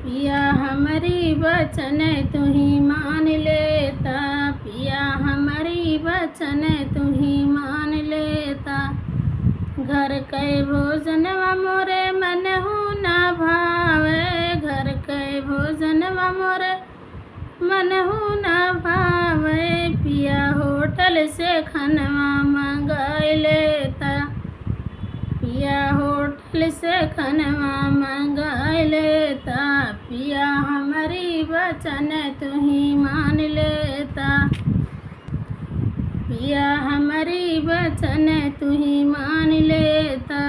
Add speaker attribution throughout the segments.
Speaker 1: पिया हमारी वचन तू ही मान लेता, पिया हमारी वचन तू ही मान लेता। घर के भोजनवा मोरे मनहु ना भावे, घर के भोजनवा मोरे मनहु ना भावे। पिया होटल से खानवा मंगाई लेता, पिया होटल से खानवा मंगाई लेता। पिया हमारी वचन तू ही मान लेता, पिया हमारी वचन तू ही मान लेता।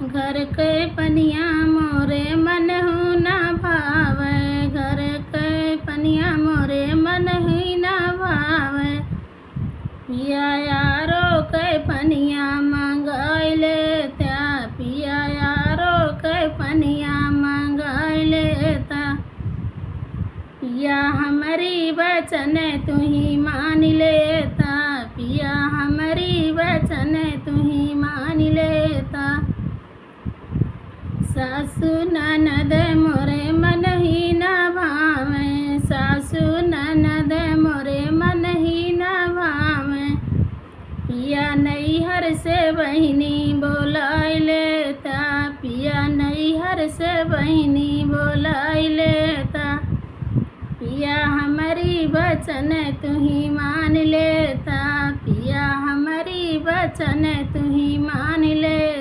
Speaker 1: घर के पनिया मोरे मनहु ना भावे, घर के पनिया मोरे मन ही ना भावे। पिया यारो के पनिया मंगाई लेता, पिया यारो के पनिया मंगाई लेता। पिया हमारी वचन तू ही मान लेता, पिया हमारी वचन तू ही मान लेता। सासु ननद मोरे मन ही ना भावे, सासु ननद मोरे मन ही ना भावे। पिया नैहर से बहिनी बोलाई लेता, पिया नैहर से बहिनी बोलाई लेता। पिया हमारी वचन तू ही मान लेता, पिया हमारी वचन तू ही मान लेता।